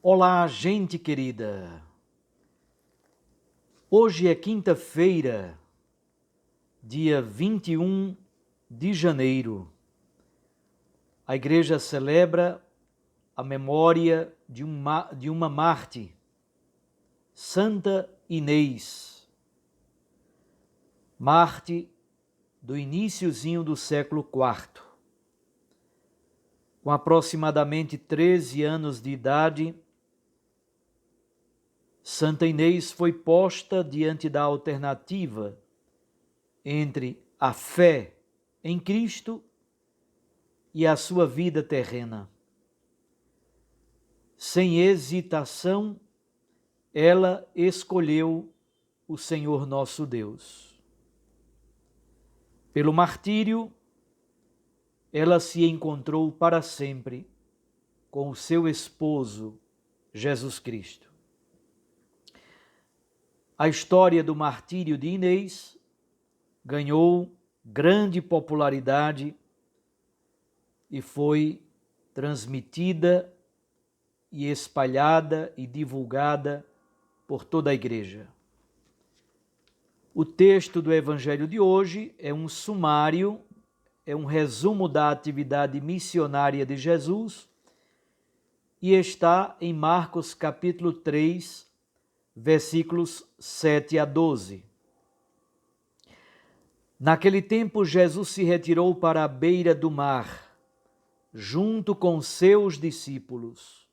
Olá, gente querida! Hoje é quinta-feira, dia 21 de janeiro. A igreja celebra a memória de uma mártir, Santa Inês, mártir do iniciozinho do século IV. Com aproximadamente 13 anos de idade, Santa Inês foi posta diante da alternativa entre a fé em Cristo e a sua vida terrena. Sem hesitação, ela escolheu o Senhor nosso Deus. Pelo martírio, ela se encontrou para sempre com o seu esposo, Jesus Cristo. A história do martírio de Inês ganhou grande popularidade e foi transmitida e espalhada e divulgada por toda a igreja. O texto do Evangelho de hoje é um sumário, é um resumo da atividade missionária de Jesus e está em Marcos capítulo 3, versículos 7 a 12. Naquele tempo, Jesus se retirou para a beira do mar, junto com seus discípulos.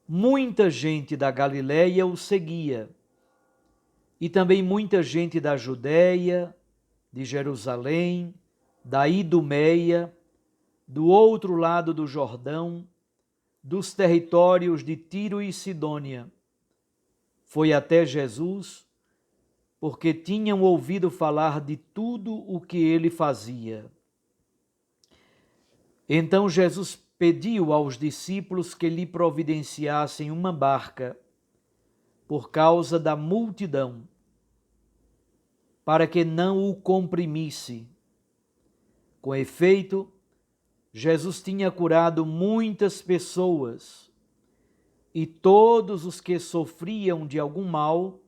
Muita gente da Galileia o seguia, e também muita gente da Judéia, de Jerusalém, da Idumeia, do outro lado do Jordão, dos territórios de Tiro e Sidônia. Foi até Jesus, porque tinham ouvido falar de tudo o que ele fazia. Então Jesus pediu aos discípulos que lhe providenciassem uma barca, por causa da multidão, para que não o comprimisse. Com efeito, Jesus tinha curado muitas pessoas, e todos os que sofriam de algum mal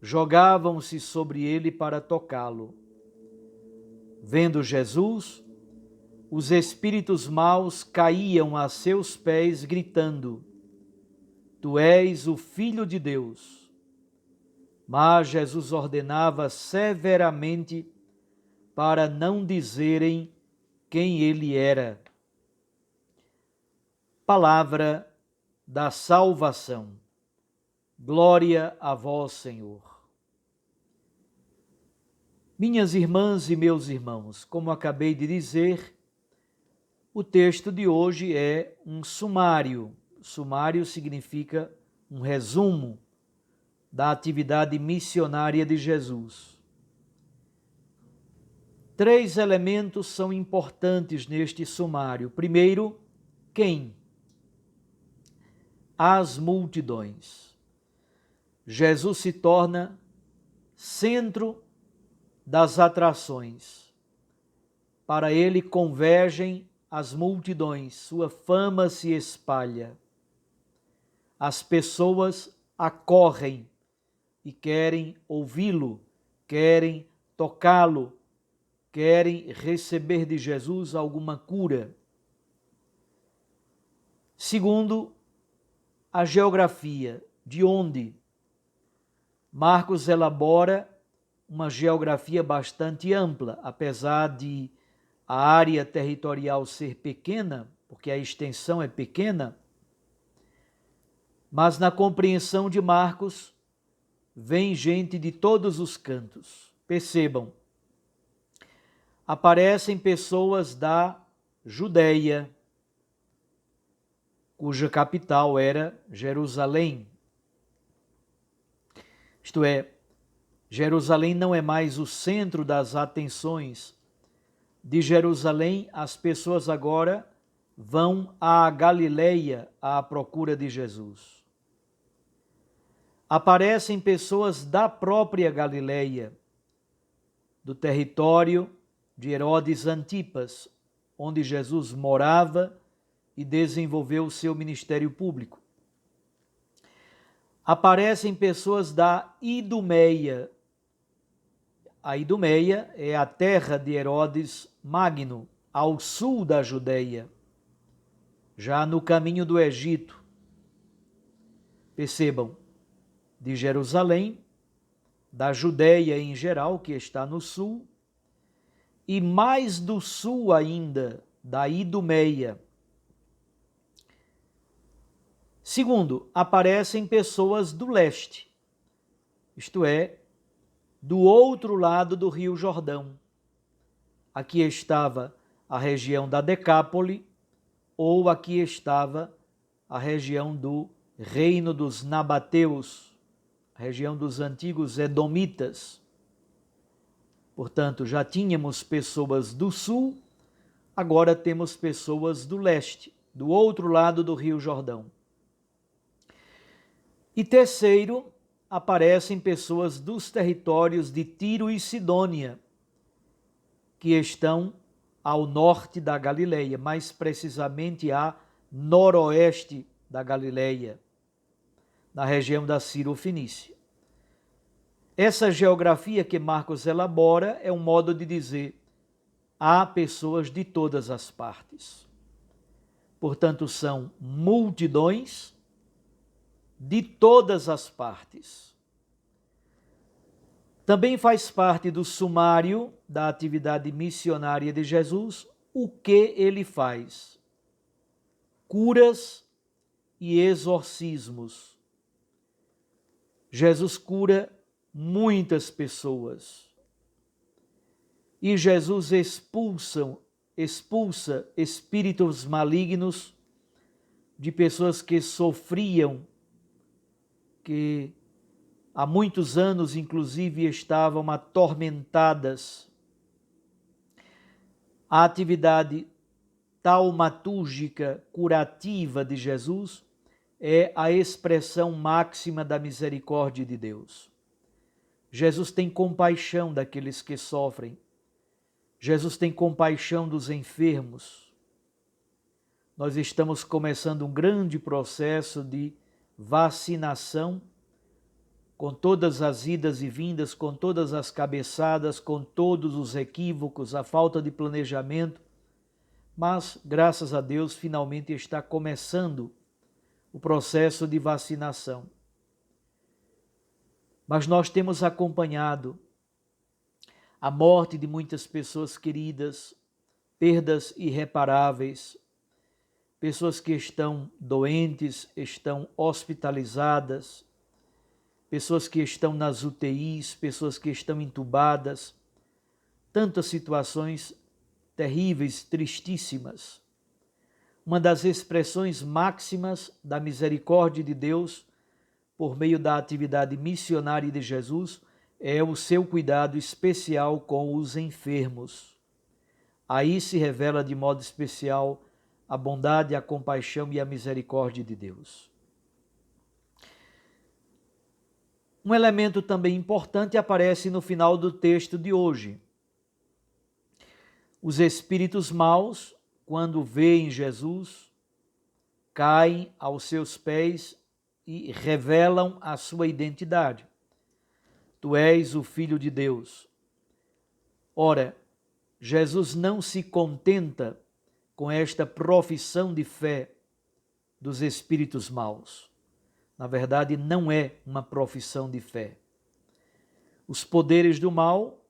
jogavam-se sobre ele para tocá-lo. Vendo Jesus, os espíritos maus caíam a seus pés, gritando: Tu és o Filho de Deus. Mas Jesus ordenava severamente para não dizerem quem ele era. Palavra da salvação. Glória a vós, Senhor. Minhas irmãs e meus irmãos, como acabei de dizer, o texto de hoje é um sumário. Sumário significa um resumo da atividade missionária de Jesus. 3 elementos são importantes neste sumário. Primeiro, quem? As multidões. Jesus se torna centro das atrações. Para ele convergem as multidões, sua fama se espalha. As pessoas acorrem e querem ouvi-lo, querem tocá-lo, querem receber de Jesus alguma cura. Segundo, a geografia, de onde? Marcos elabora uma geografia bastante ampla, apesar de a área territorial ser pequena, porque a extensão é pequena, mas na compreensão de Marcos vem gente de todos os cantos. Percebam, aparecem pessoas da Judéia, cuja capital era Jerusalém. Isto é, Jerusalém não é mais o centro das atenções. De Jerusalém, as pessoas agora vão à Galileia à procura de Jesus. Aparecem pessoas da própria Galileia, do território de Herodes Antipas, onde Jesus morava e desenvolveu o seu ministério público. Aparecem pessoas da Idumeia. A Idumeia é a terra de Herodes Magno, ao sul da Judeia, já no caminho do Egito. Percebam, de Jerusalém, da Judeia em geral, que está no sul, e mais do sul ainda, da Idumeia. Segundo, aparecem pessoas do leste, isto é, do outro lado do Rio Jordão. Aqui estava a região da Decápole, ou aqui estava a região do reino dos nabateus, a região dos antigos edomitas. Portanto, já tínhamos pessoas do sul, agora temos pessoas do leste, do outro lado do Rio Jordão. E terceiro, aparecem pessoas dos territórios de Tiro e Sidônia, que estão ao norte da Galileia, mais precisamente a noroeste da Galileia, na região da Ciro-Fenícia. Essa geografia que Marcos elabora é um modo de dizer: há pessoas de todas as partes. Portanto, são multidões de todas as partes. Também faz parte do sumário da atividade missionária de Jesus o que ele faz: curas e exorcismos. Jesus cura muitas pessoas. E Jesus expulsa espíritos malignos de pessoas que sofriam, que há muitos anos, inclusive, estavam atormentadas. A atividade taumatúrgica curativa de Jesus é a expressão máxima da misericórdia de Deus. Jesus tem compaixão daqueles que sofrem. Jesus tem compaixão dos enfermos. Nós estamos começando um grande processo de vacinação, com todas as idas e vindas, com todas as cabeçadas, com todos os equívocos, a falta de planejamento, mas, graças a Deus, finalmente está começando o processo de vacinação. Mas nós temos acompanhado a morte de muitas pessoas queridas, perdas irreparáveis, pessoas que estão doentes, estão hospitalizadas, pessoas que estão nas UTIs, pessoas que estão entubadas, tantas situações terríveis, tristíssimas. Uma das expressões máximas da misericórdia de Deus, por meio da atividade missionária de Jesus, é o seu cuidado especial com os enfermos. Aí se revela de modo especial a bondade, a compaixão e a misericórdia de Deus. Um elemento também importante aparece no final do texto de hoje. Os espíritos maus, quando veem Jesus, caem aos seus pés e revelam a sua identidade. Tu és o Filho de Deus. Ora, Jesus não se contenta com esta profissão de fé dos espíritos maus. Na verdade, não é uma profissão de fé. Os poderes do mal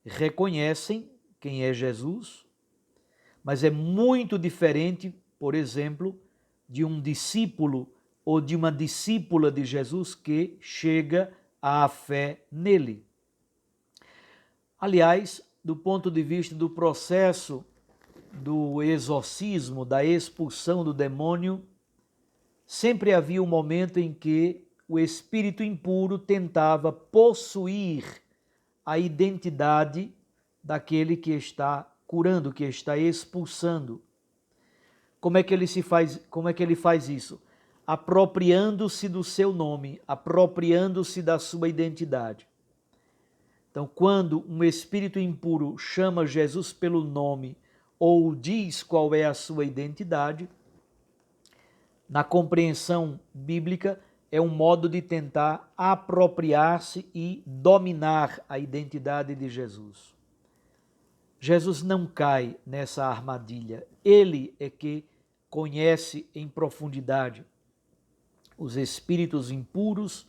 reconhecem quem é Jesus, mas é muito diferente, por exemplo, de um discípulo ou de uma discípula de Jesus que chega à fé nele. Aliás, do ponto de vista do processo do exorcismo, da expulsão do demônio, sempre havia um momento em que o espírito impuro tentava possuir a identidade daquele que está curando, que está expulsando. Como é que ele faz isso? Apropriando-se do seu nome, apropriando-se da sua identidade. Então, quando um espírito impuro chama Jesus pelo nome ou diz qual é a sua identidade, na compreensão bíblica, é um modo de tentar apropriar-se e dominar a identidade de Jesus. Jesus não cai nessa armadilha. Ele é que conhece em profundidade os espíritos impuros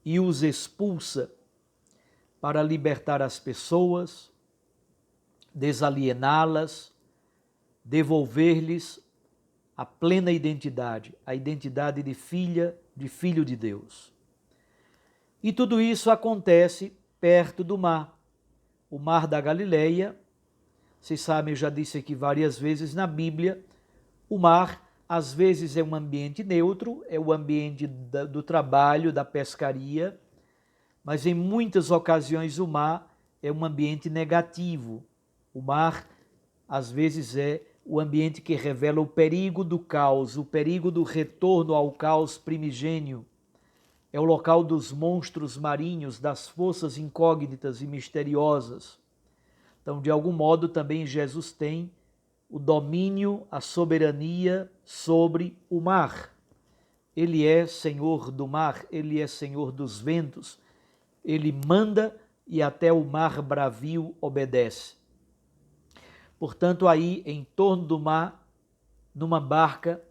e os expulsa para libertar as pessoas, desaliená-las, devolver-lhes a plena identidade, a identidade de filha, de filho de Deus. E tudo isso acontece perto do mar. O mar da Galileia, vocês sabem, eu já disse aqui várias vezes na Bíblia, o mar às vezes é um ambiente neutro, é o ambiente do trabalho, da pescaria, mas em muitas ocasiões o mar é um ambiente negativo. O mar às vezes é o ambiente que revela o perigo do caos, o perigo do retorno ao caos primigênio. É o local dos monstros marinhos, das forças incógnitas e misteriosas. Então, de algum modo, também Jesus tem o domínio, a soberania sobre o mar. Ele é Senhor do mar, ele é Senhor dos ventos, ele manda e até o mar bravio obedece. Portanto, aí em torno do mar, numa barca,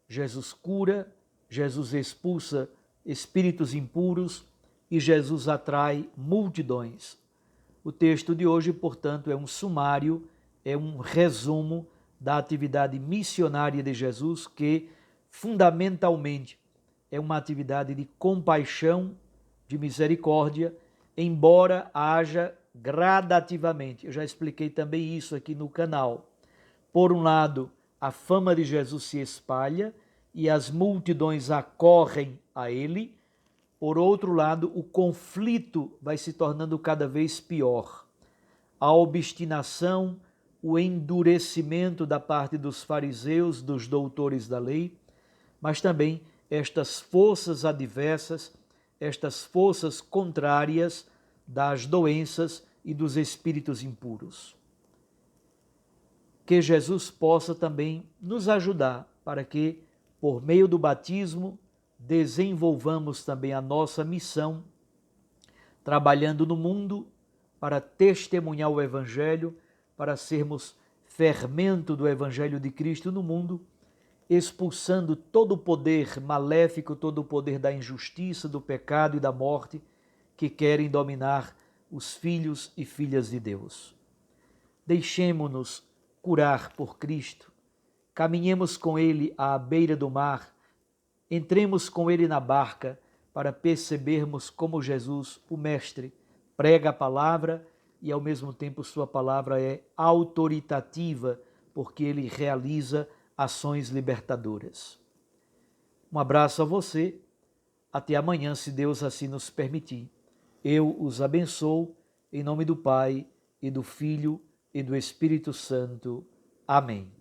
Jesus cura, Jesus expulsa espíritos impuros e Jesus atrai multidões. O texto de hoje, portanto, é um sumário, é um resumo da atividade missionária de Jesus, que fundamentalmente é uma atividade de compaixão, de misericórdia, embora haja gradativamente. Eu já expliquei também isso aqui no canal. Por um lado, a fama de Jesus se espalha e as multidões acorrem a ele. Por outro lado, o conflito vai se tornando cada vez pior. A obstinação, o endurecimento da parte dos fariseus, dos doutores da lei, mas também estas forças adversas, estas forças contrárias das doenças e dos espíritos impuros. Que Jesus possa também nos ajudar para que, por meio do batismo, desenvolvamos também a nossa missão, trabalhando no mundo para testemunhar o Evangelho, para sermos fermento do Evangelho de Cristo no mundo, expulsando todo o poder maléfico, todo o poder da injustiça, do pecado e da morte que querem dominar os filhos e filhas de Deus. Deixemo-nos curar por Cristo, caminhemos com Ele à beira do mar, entremos com Ele na barca para percebermos como Jesus, o Mestre, prega a palavra e ao mesmo tempo sua palavra é autoritativa, porque Ele realiza ações libertadoras. Um abraço a você, até amanhã, se Deus assim nos permitir. Eu os abençoo, em nome do Pai, e do Filho, e do Espírito Santo. Amém.